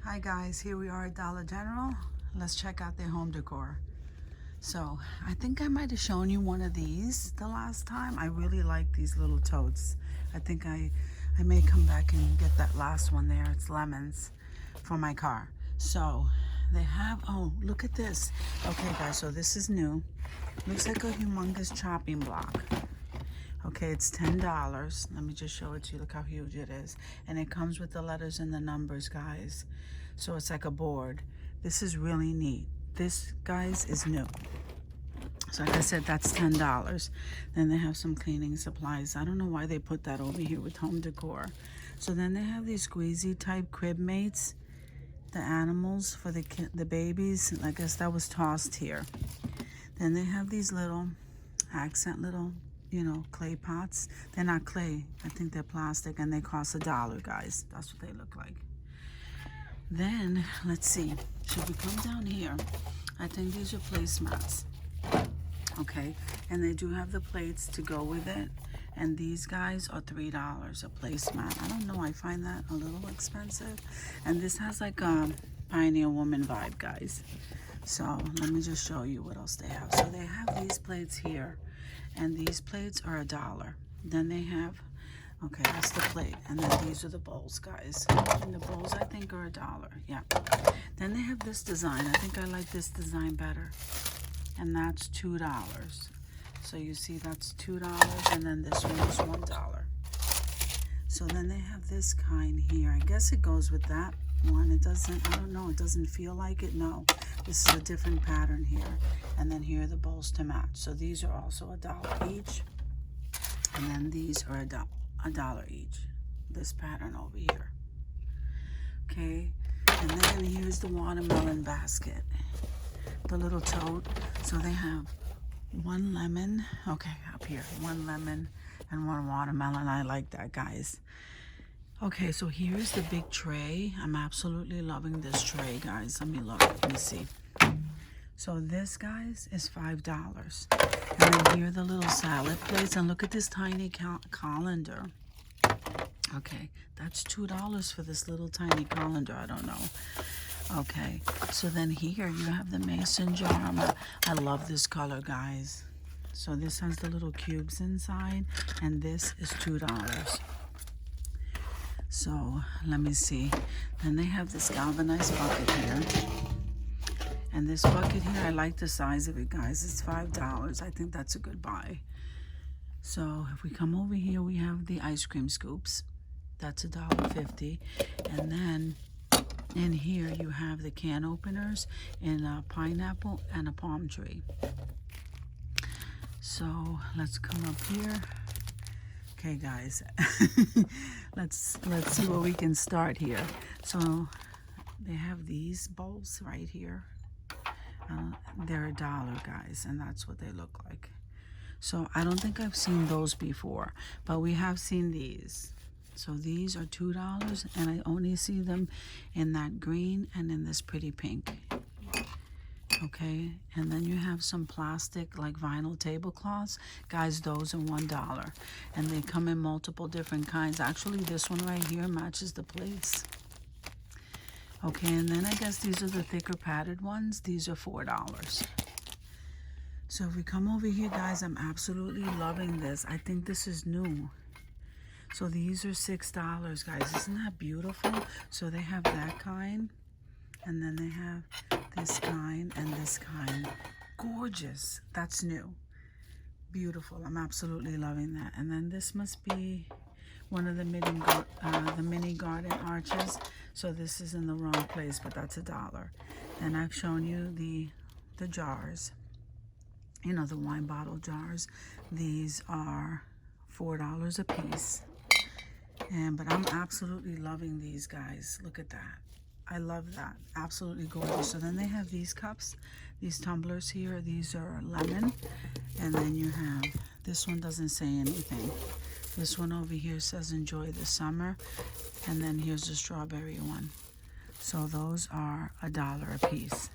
Hi guys, here we are at Dollar General. Let's check out their home decor. So I think I might have shown you one of these the last time. I really like these little totes. I think I may come back and get that last one there. It's lemons for my car. So they have, oh, look at this. Okay guys, so this is new. Looks like a humongous chopping block. Okay, it's $10. Let me just show it to you. Look how huge it is. And it comes with the letters and the numbers, guys. So it's like a board. This is really neat. This, guys, is new. So like I said, that's $10. Then they have some cleaning supplies. I don't know why they put that over here with home decor. So then they have these squeezy type crib mates, the animals for the babies. I guess that was tossed here. Then they have these little accent little, you know, clay pots. They're not clay. I think they're plastic, and they cost $1, guys. That's what they look like. Then, let's see. Should we come down here? I think these are placemats. Okay, and they do have the plates to go with it. And these guys are $3 a placemat. I don't know. I find that a little expensive. And this has like a Pioneer Woman vibe, guys. So let me just show you what else they have. So they have these plates here, and these plates are $1. Then they have, okay, that's the plate, and then these are the bowls, guys. And the bowls I think are $1. Yeah. Then they have this design. I think I like this design better, and that's $2. So you see that's $2, and then this one is $1. So then they have this kind here. I guess it goes with that one. It doesn't, I don't know, it doesn't feel like it. No, this is a different pattern here. And then here are the bowls to match. So these are also $1 each. And then these are $1 each. This pattern over here. Okay, and then here's the watermelon basket. The little tote. So they have one lemon, okay, up here, one lemon and one watermelon. I like that, guys. Okay, so here's the big tray. I'm absolutely loving this tray, guys. Let me look. Let me see. So this, guys, is $5. And then here are the little salad plates. And look at this tiny colander. Okay, that's $2 for this little tiny colander. I don't know. Okay, so then here you have the mason jar. I love this color, guys. So this has the little cubes inside, and this is $2. So let me see. Then they have this galvanized bucket here. And this bucket here, I like the size of it, guys. It's $5. I think that's a good buy. So if we come over here, we have the ice cream scoops. That's $1.50. And then in here you have the can openers in a pineapple and a palm tree. So let's come up here. Okay, guys, let's see where we can start here. So they have these bowls right here. They're $1, guys, and that's what they look like. So I don't think I've seen those before, but we have seen these. So these are $2, and I only see them in that green and in this pretty pink. Okay, and then you have some plastic like vinyl tablecloths. Guys, those are $1, and they come in multiple different kinds. Actually, this one right here matches the plates. Okay, and then I guess these are the thicker padded ones. These are $4. So if we come over here, guys, I'm absolutely loving this. I think this is new. So these are $6, guys. Isn't that beautiful? So they have that kind, and then they have this kind and this kind. Gorgeous. That's new. Beautiful. I'm absolutely loving that. And then this must be one of the mini garden arches. So this is in the wrong place, but that's $1. And I've shown you the jars. You know, the wine bottle jars. These are $4 a piece. But I'm absolutely loving these, guys. Look at that. I love that. Absolutely gorgeous. So then they have these cups, these tumblers here. These are lemon. And then you have, this one doesn't say anything. This one over here says enjoy the summer. And then here's the strawberry one. So those are $1 a piece.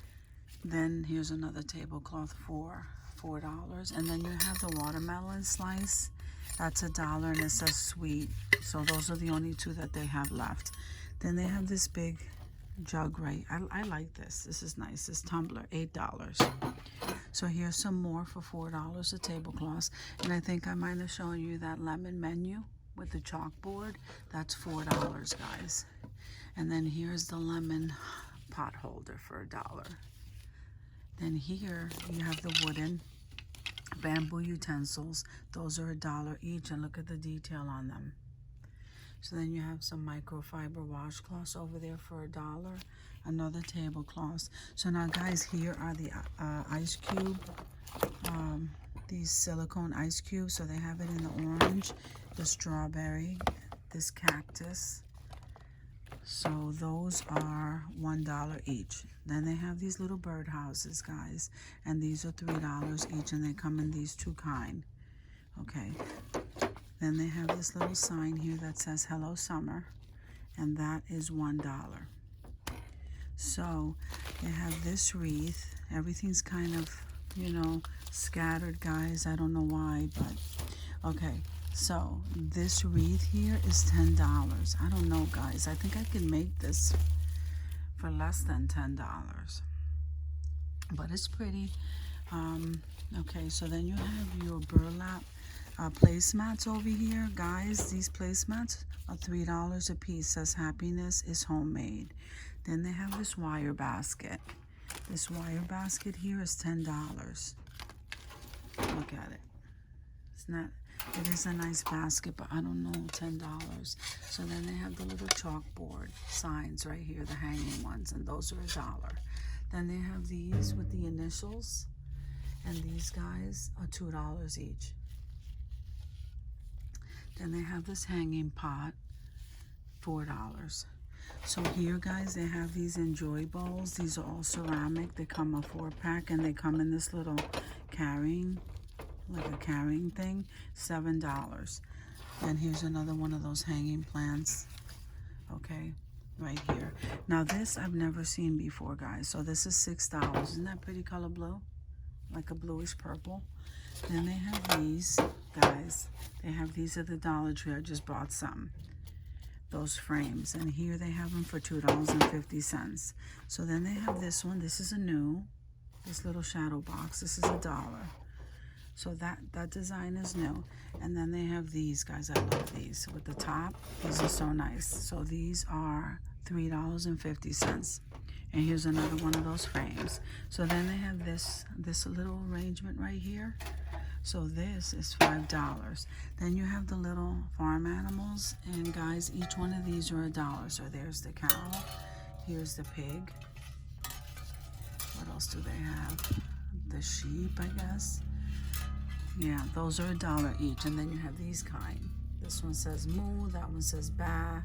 Then here's another tablecloth for $4. And then you have the watermelon slice. That's $1, and it says sweet. So those are the only two that they have left. Then they have this big jug right. I like this. This is nice. This tumbler, $8. So here's some more for $4, a tablecloth. And I think I might have shown you that lemon menu with the chalkboard. That's $4, guys. And then here's the lemon pot holder for $1. Then here you have the wooden bamboo utensils. Those are $1 each, and look at the detail on them. So then you have some microfiber washcloths over there for $1. Another tablecloth. So now, guys, here are the ice cube, these silicone ice cubes. So they have it in the orange, the strawberry, this cactus. So those are $1 each. Then they have these little bird houses, guys, and these are $3 each, and they come in these two kind. Okay. Then they have this little sign here that says Hello Summer, and that is $1. So they have this wreath. Everything's kind of, you know, scattered, guys. I don't know why, but okay. So this wreath here is $10. I don't know, guys. I think I can make this for less than $10, but it's pretty. Okay, so then you have your burlap placemats over here, guys. These placemats are $3 a piece. Says happiness is homemade. Then they have this wire basket. This wire basket here is $10. Look at it. It's not. It is a nice basket, but I don't know, $10. So then they have the little chalkboard signs right here, the hanging ones, and those are $1. Then they have these with the initials, and these guys are $2 each. Then they have this hanging pot, $4. So here, guys, they have these enjoy bowls. These are all ceramic. They come a 4-pack, and they come in this little carrying, like a carrying thing, $7. And here's another one of those hanging plants. Okay, right here. Now this I've never seen before, guys. So this is $6. Isn't that pretty color blue? Like a bluish purple. Then they have these, guys. They have these at the Dollar Tree. I just bought some. Those frames. And here they have them for $2.50. So then they have this one. This is a new. This little shadow box. This is $1. So that design is new. And then they have these, guys. I love these. With the top, these are so nice. So these are $3.50. And here's another one of those frames. So then they have this little arrangement right here. So this is $5. Then you have the little farm animals. And guys, each one of these are $1. So there's the cow. Here's the pig. What else do they have? The sheep, I guess. Yeah, those are $1 each. And then you have these kind. This one says moo. That one says ba.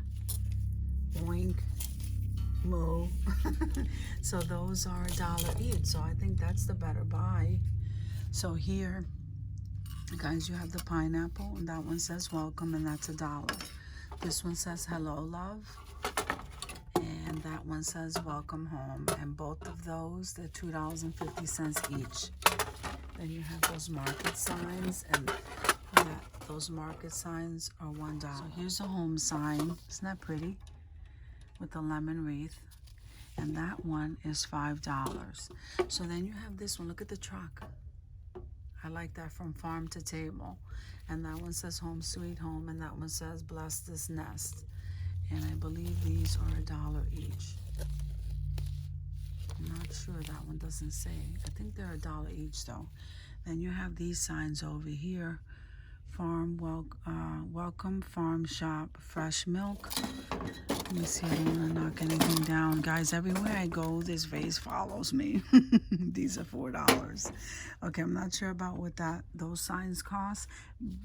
Boink. Moo. So those are $1 each. So I think that's the better buy. So here, guys, you have the pineapple, and that one says welcome, and that's $1. This one says hello, love, and that one says welcome home. And both of those, they're $2.50 each. Then you have those market signs, and those market signs are $1. So here's a home sign. Isn't that pretty? With the lemon wreath. And that one is $5. So then you have this one. Look at the truck. I like that, from farm to table. And that one says home sweet home, and that one says bless this nest. And I believe these are $1 each. I'm not sure, that one doesn't say. I think they're $1 each though. Then you have these signs over here. Farm welcome farm shop, fresh milk. Let me see, I don't want to knock anything down. Guys, everywhere I go, this vase follows me. These are $4. Okay, I'm not sure about what those signs cost,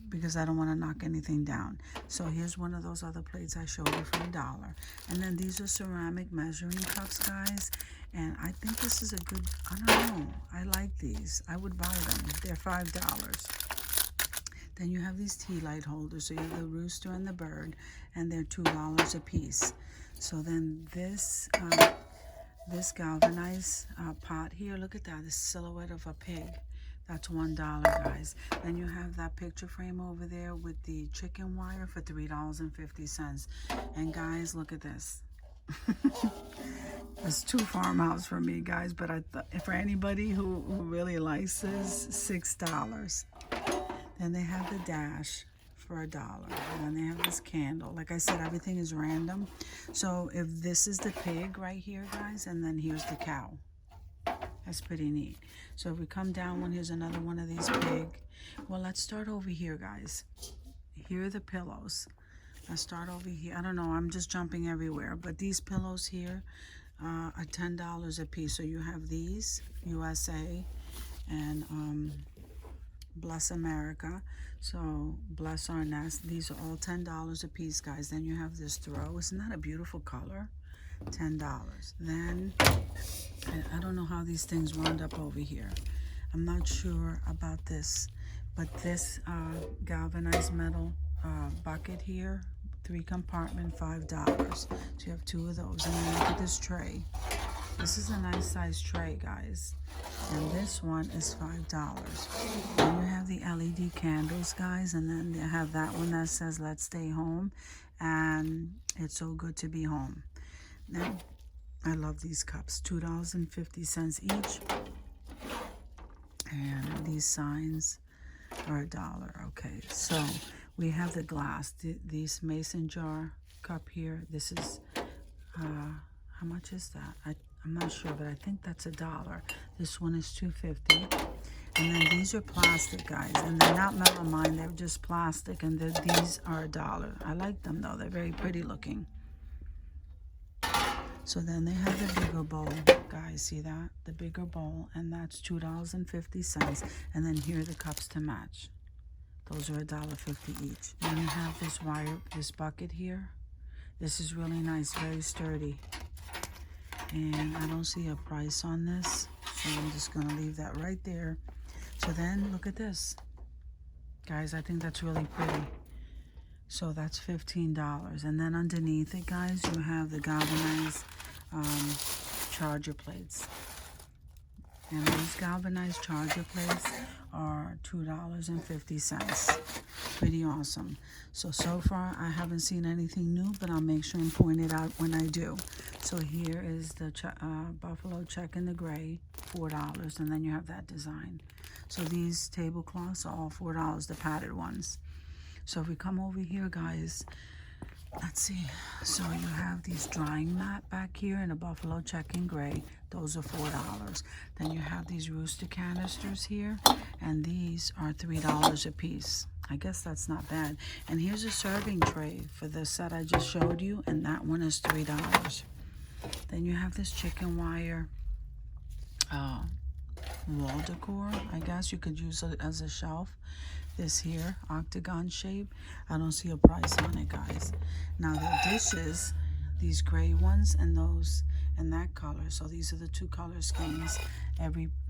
because I don't want to knock anything down. So here's one of those other plates I showed you for $1. And then these are ceramic measuring cups, guys. And I think this is a good, I don't know. I like these. I would buy them. They're $5. Then you have these tea light holders. So you have the rooster and the bird, and they're $2 a piece. So then this galvanized pot here, look at that, the silhouette of a pig. That's $1, guys. Then you have that picture frame over there with the chicken wire for $3.50. And guys, look at this. It's too farmhouse for me, guys, but for anybody who really likes this, $6. Then they have the dash for $1. And then they have this candle. Like I said, everything is random. So if this is the pig right here, guys, and then here's the cow. That's pretty neat. So if we come down one, here's another one of these pig. Well, let's start over here, guys. Here are the pillows. Let's start over here. I don't know, I'm just jumping everywhere. But these pillows here are $10 a piece. So you have these, USA, and Bless America. So Bless Our Nest. These are all $10 a piece, guys. Then you have this throw. Isn't that a beautiful color? $10. Then I don't know how these things wound up over here. I'm not sure about this, but this galvanized metal bucket here, 3 compartment, $5. So you have 2 of those. And then look at this tray. This is a nice size tray, guys. And this one is $5. Then you have the LED candles, guys, and then they have that one that says "Let's stay home," and it's so good to be home. Now, I love these cups, $2.50 each. And these signs are $1. Okay, so we have the glass. These mason jar cup here. This is, how much is that? I'm not sure, but I think that's $1. This one is $2.50. And then these are plastic, guys. And they're not melamine, they're just plastic. And these are $1. I like them, though. They're very pretty looking. So then they have the bigger bowl, guys, see that? The bigger bowl, and that's $2.50. And then here are the cups to match. Those are $1.50 each. Then you have this bucket here. This is really nice, very sturdy. And I don't see a price on this, so I'm just gonna leave that right there. So then look at this. Guys, I think that's really pretty. So that's $15. And then underneath it, guys, you have the galvanized charger plates. And these galvanized charger plates are $2.50. Pretty awesome. So far, I haven't seen anything new, but I'll make sure and point it out when I do. So here is the buffalo check in the gray, $4. And then you have that design. So these tablecloths are all $4, the padded ones. So if we come over here, guys, let's see. So you have these drying mat back here in a buffalo check in gray. Those are $4. Then you have these rooster canisters here, and these are $3 a piece. I guess that's not bad. And here's a serving tray for the set I just showed you, and that one is $3. Then you have this chicken wire wall decor. I guess you could use it as a shelf. This here, octagon shape. I don't see a price on it, guys. Now the dishes, these gray ones and those and that color. So these are the 2 color schemes.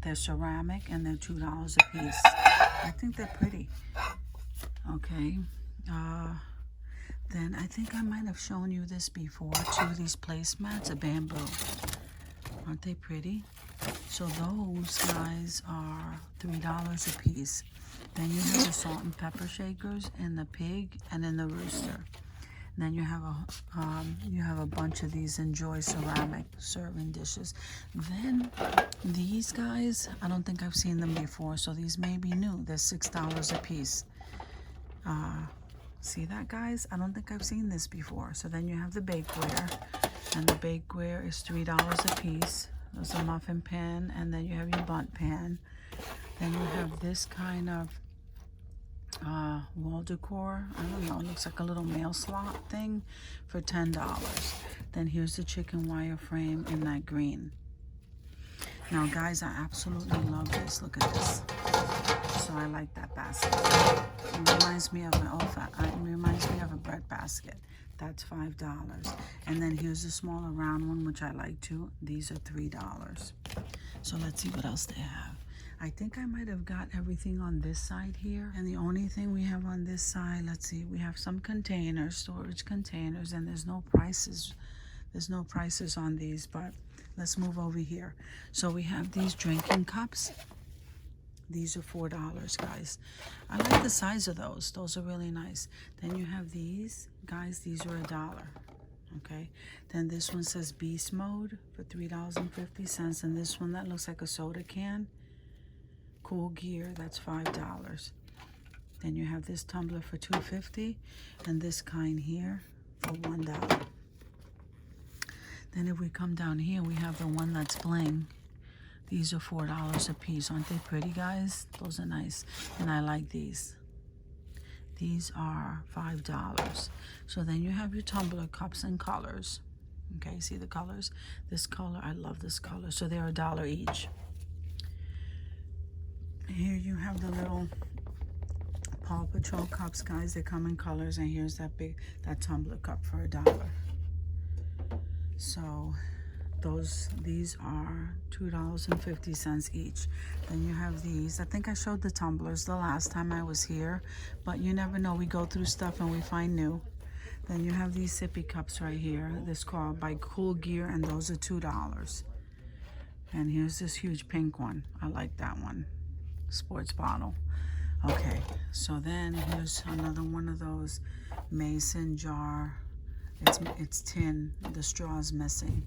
They're ceramic and they're $2 a piece. I think they're pretty. Okay. Then I think I might have shown you this before too. These placemats are bamboo. Aren't they pretty? So those guys are $3 a piece. Then you have the salt and pepper shakers in the pig and in the rooster. And then you have a bunch of these Enjoy ceramic serving dishes. Then these guys, I don't think I've seen them before, so these may be new. They're $6 a piece. See that, guys? I don't think I've seen this before. So then you have the bakeware, and the bakeware is $3 a piece. There's a muffin pan, and then you have your bundt pan. Then you have this kind of wall decor. I don't know, it looks like a little mail slot thing for $10. Then here's the chicken wire frame in that green. Now, guys, I absolutely love this. Look at this. So I like that basket. It reminds me of a bread basket. That's $5. And then here's a smaller round one, which I like too. These are $3. So let's see what else they have. I think I might have got everything on this side here. And the only thing we have on this side, let's see, we have some containers, storage containers, and there's no prices. There's no prices on these, but let's move over here. So we have these drinking cups. These are $4, guys. I like the size of those. Those are really nice. Then you have these, guys. These are $1. Okay, then this one says Beast Mode for $3.50, and this one that looks like a soda can, Cool Gear, that's $5. Then you have this tumbler for $2.50, and this kind here for $1. Then if we come down here, we have the one that's bling. These are $4 a piece. Aren't they pretty, guys? Those are nice, and I like these. These are $5. So then you have your tumbler cups and colors. Okay, see the colors? This color, I love this color. So they're $1 each. Here you have the little Paw Patrol cups, guys. They come in colors, and here's that tumbler cup for $1. So these are $2.50 each. Then you have these. I think I showed the tumblers the last time I was here, but you never know. We go through stuff and we find new. Then you have these sippy cups right here. This called by Cool Gear, and those are $2. And here's this huge pink one. I like that one. Sports bottle. Okay, so then here's another one of those mason jar. It's tin. The straw's missing.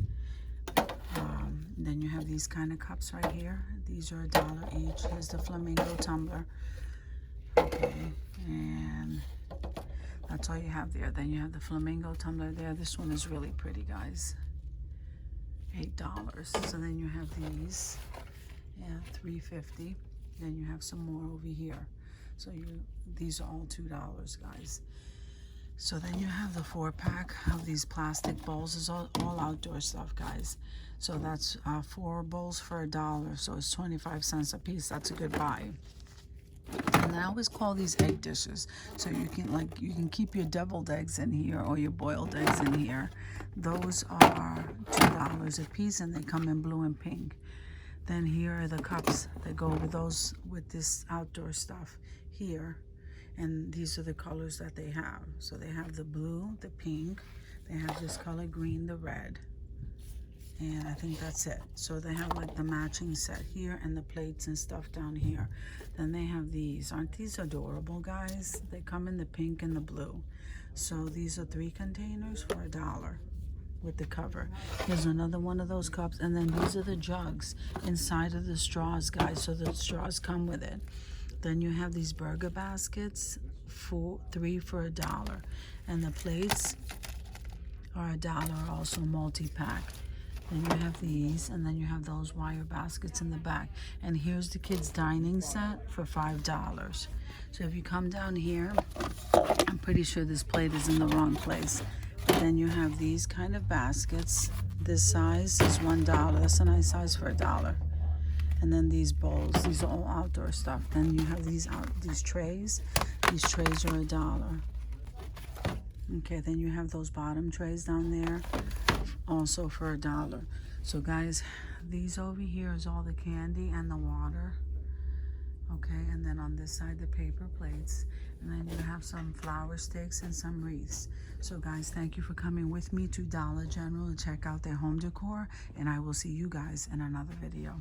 Then you have these kind of cups right here. These are $1 each. Here's the flamingo tumbler. Okay, and that's all you have there. Then you have the flamingo tumbler there. This one is really pretty, guys. $8. So then you have these. Yeah, $3.50. Then you have some more over here. So these are all $2, guys. So then you have the 4-pack of these plastic bowls. It's all outdoor stuff, guys. So that's 4 bowls for $1. So it's 25 cents a piece. That's a good buy. And I always call these egg dishes. So you can keep your deviled eggs in here or your boiled eggs in here. Those are $2 a piece, and they come in blue and pink. Then here are the cups that go with this outdoor stuff here. And these are the colors that they have. So they have the blue, the pink, they have this color green, the red, and I think that's it. So they have like the matching set here and the plates and stuff down here. Then they have these. Aren't these adorable, guys? They come in the pink and the blue. So these are 3 containers for $1 with the cover. Here's another one of those cups, and then these are the jugs inside of the straws, guys. So the straws come with it. Then you have these burger baskets, 3 for $1. And the plates are $1, also multi-pack. Then you have these, and then you have those wire baskets in the back. And here's the kids' dining set for $5. So if you come down here, I'm pretty sure this plate is in the wrong place. But then you have these kind of baskets. This size is $1. That's a nice size for $1. And then these bowls, these are all outdoor stuff. Then you have these trays. These trays are $1. Okay, then you have those bottom trays down there, also for $1. So guys, these over here is all the candy and the water. Okay, and then on this side, the paper plates. And then you have some flower sticks and some wreaths. So guys, thank you for coming with me to Dollar General to check out their home decor. And I will see you guys in another video.